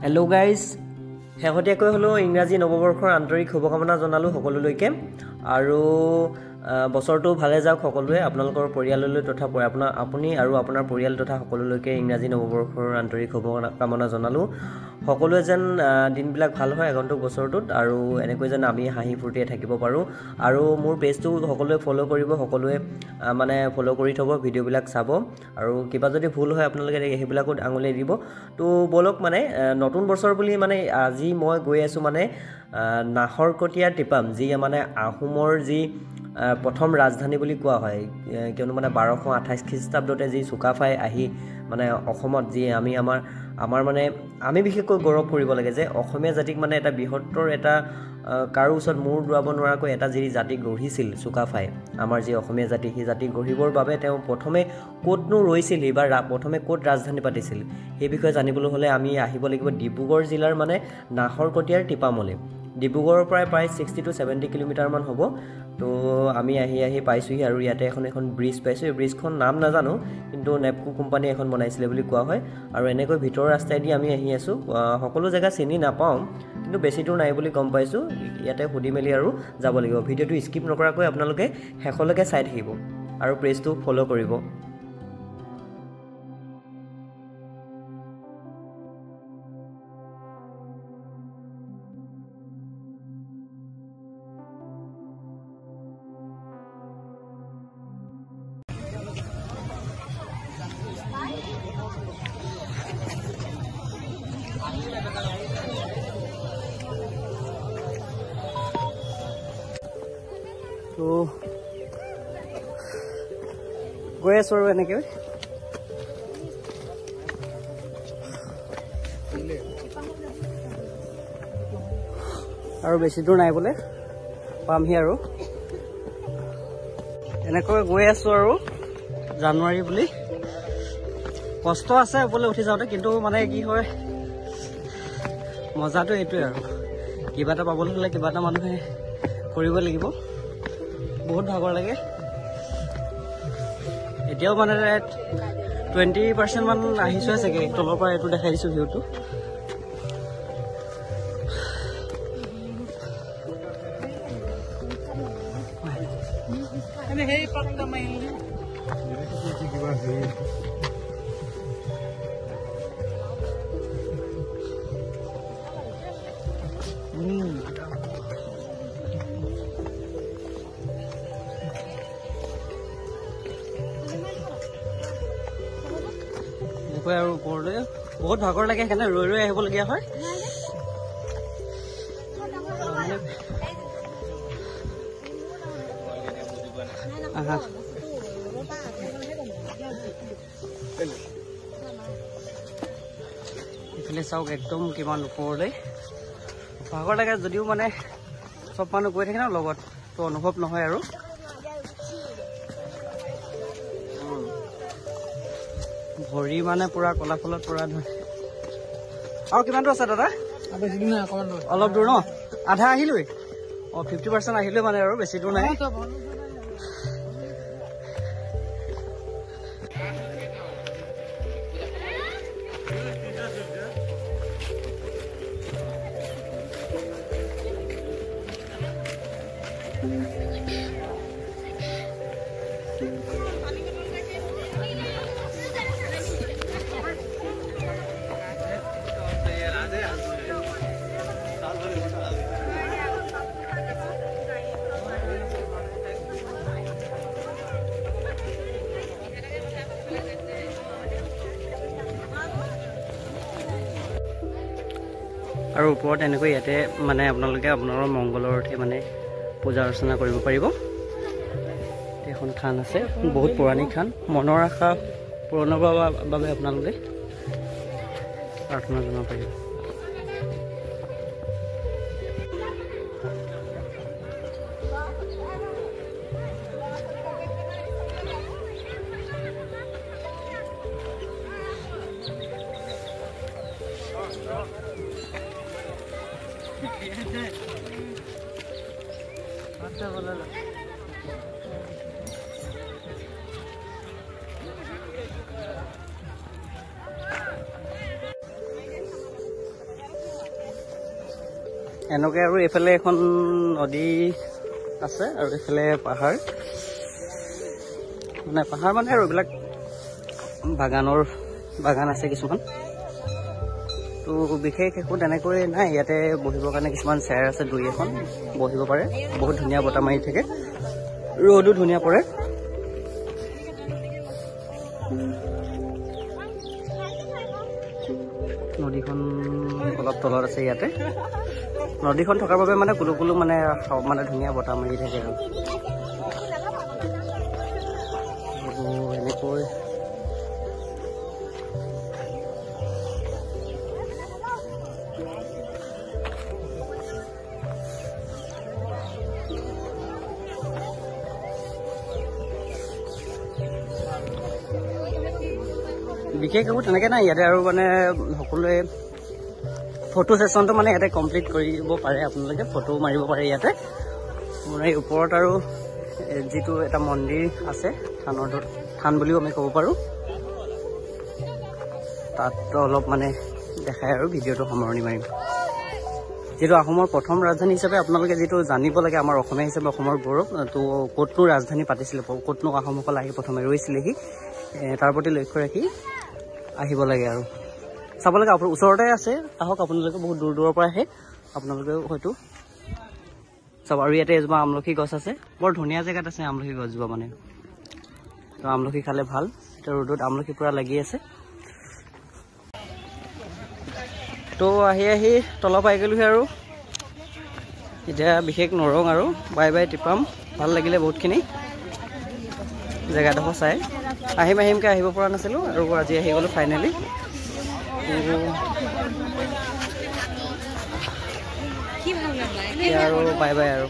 Hello' guys, শেহতীয়াকৈ হ'লেও ইংৰাজী নৱবৰ্ষৰ আন্তৰিক শুভকামনা জনালোঁ সকলোলৈকে। আৰু বছৰটো ভালে যাওক সকলোৱে, আপোনালোকৰ পৰিয়াললৈ তথা আপুনি আৰু আপোনাৰ পৰিয়াল তথা সকলোলৈকে ইংৰাজী নৱবৰ্ষৰ আন্তৰিক শুভকামনা জনালোঁ। সকলোৱে যেন দিনবিলাক ভাল হয় আগন্তুক বছৰটোত, আৰু এনেকৈ যেন আমি হাঁহি ফূৰ্তিৰে থাকিব পাৰোঁ। আৰু মোৰ পেজটো সকলোৱে ফ'ল' কৰিব, সকলোৱে ফ'ল' কৰি থ'ব, ভিডিঅ'বিলাক চাব, আৰু কিবা যদি ভুল হয় আপোনালোকে সেইবিলাকো আঙুলিয়াই দিব। তো ব'লক নতুন বছৰ বুলি আজি মই গৈ আছোঁ নাহৰকটীয়া টিপাম, যি আহোমৰ যি প্ৰথম ৰাজধানী বুলি কোৱা হয়, কিয়নো 1228 খ্ৰীষ্টাব্দতে যি চুকাফাই আহি অসমত যি আমি বিশেষকৈ গৌৰৱ কৰিব লাগে যে অসমীয়া জাতিক এটা বৃহত্তৰ এটা কাৰো ওচৰত মূৰ দোৱাব নোৱাৰাকৈ এটা যি জাতি গঢ়িছিল চুকাফাই, আমাৰ যি অসমীয়া জাতি, সেই জাতি গঢ়িবৰ বাবে তেওঁ প্ৰথমে ক'তনো ৰৈছিলহি বা প্ৰথমে ক'ত ৰাজধানী পাতিছিল, সেই বিষয়ে জানিবলৈ হ'লে আমি আহিব লাগিব ডিব্ৰুগড় জিলাৰ নাহৰকটীয়াৰ টিপামলৈ। ডিব্ৰুগড়ৰ পৰাই প্ৰায় 60 to 70 কিলোমিটাৰমান হ'ব। তো আমি আহি পাইছোঁহি, আৰু ইয়াতে এখন ব্ৰিজ পাইছোঁ। এই ব্ৰিজখন নাম নাজানো, কিন্তু নেপকো কোম্পানীয়ে এখন বনাইছিলে বুলি কোৱা হয়। আৰু এনেকৈ ভিতৰৰ ৰাস্তাইদি আমি আহি আছোঁ। সকলো জেগা চিনি নাপাওঁ, কিন্তু বেছি দূৰ নাই বুলি গম পাইছোঁ। ইয়াতে সুধি মেলি আৰু যাব লাগিব। ভিডিঅ'টো স্কিপ নকৰাকৈ আপোনালোকে শেষলৈকে চাই থাকিব আৰু পেজটো ফ'ল' কৰিব। তো গৈ আছোঁ আৰু এনেকৈ আৰু বেছি দূৰ নাই বোলে, পামহি আৰু এনেকৈ গৈ আছোঁ আৰু জানুৱাৰী বুলি। কষ্ট আছে ওপৰলৈ উঠি যাওঁতে, কিন্তু কি হয়, মজাটো এইটোৱে আৰু কিবা এটা পাবলৈ হ'লে কিবা এটা মানুহে কৰিব লাগিব। বহুত ভাগৰ লাগে। এতিয়াও 20% মান আহিছোঁহে চাগে, তলৰ পৰা এইটো দেখাই দিছোঁ ভিউটো। আৰু ওপৰলৈ বহুত ভাগৰ লাগে, সেইকাৰণে ৰৈ আহিবলগীয়া হয়। এইফালে চাওক, একদম কিমান ওপৰলৈ ভাগৰ লাগে। যদিও চব মানুহ গৈ থাকে ন লগত, তো অনুভৱ নহয় আৰু। ভৰি পুৰা কলা ফলত পুৰা ধৰে। আৰু কিমান দূৰ আছে দাদা? অলপ দূৰ ন? আধা আহিলোৱে। 50% আহিলোৱে আৰু বেছি দূৰ নাই। আৰু ওপৰত এনেকৈ ইয়াতে আপোনালোকে আপোনালোকৰ মংগলৰ অৰ্থে পূজা অৰ্চনা কৰিব পাৰিব। এখন থান আছে, বহুত পুৰণি থান। মনৰ আশা পূৰণৰ বাবে আপোনালোকে প্ৰাৰ্থনা জনাব পাৰিব। এনেকৈ আৰু এইফালে এখন নদী আছে আৰু এইফালে পাহাৰ মানে আৰু এইবিলাক বাগান আছে কিছুমান। তো বিশেষ একো তেনেকৈ নাই, ইয়াতে বহিবৰ কাৰণে কিছুমান চেয়াৰ আছে, 2-এখন বহিব পাৰে। বহুত ধুনীয়া বতাহ মাৰি থাকে, ৰ'দো ধুনীয়া পৰে। নদীখন অলপ তলত আছে ইয়াতে। নদীখন থকাৰ বাবে মানে কুলো মানে ধুনীয়া বতাহ মাৰি থাকে আৰু এনেকৈ বিশেষ একো তেনেকৈ নাই ইয়াতে। আৰু মানে সকলোৱে ফটো ছেশ্যনটো মানে ইয়াতে কমপ্লিট কৰিব পাৰে, আপোনালোকে ফটো মাৰিব পাৰে ইয়াতে। মানে ওপৰত আৰু যিটো এটা মন্দিৰ আছে, থান বুলিও আমি ক'ব পাৰোঁ, তাত অলপ মানে দেখাই আৰু ভিডিঅ'টো সামৰণি মাৰিম। যিটো আহোমৰ প্ৰথম ৰাজধানী হিচাপে আপোনালোকে যিটো জানিব লাগে, আমাৰ অসমীয়া হিচাপে অসমৰ গৌৰৱ, তো ক'তনো ৰাজধানী পাতিছিলে, ক'তনো আহোমসকল আহি প্ৰথমে ৰৈছিলেহি, তাৰ প্ৰতি লক্ষ্য ৰাখি আহিব লাগে আৰু চাব লাগে। ওচৰতে আছে, আহক আপোনালোকে, বহুত দূৰৰ পৰা আহে আপোনালোকেও হয়তো চাব। আৰু ইয়াতে এজোপা আমলখি গছ আছে, বৰ ধুনীয়া জেগাত আছে আমলখি গছজোপা মানে। তো আমলখি খালে ভাল, এতিয়া ৰ'দত আমলখি পূৰা লাগি আছে। তো আহি তলৰ পাই গ'লোহি আৰু এতিয়া বিশেষ নৰং আৰু বাই বাই টিপাম। ভাল লাগিলে বহুতখিনি জেগাডোখৰ চাই। আহিমকৈ আহিব পৰা নাছিলোঁ আৰু আজি আহি গ'লোঁ ফাইনেলি। আৰু বাই বাই আৰু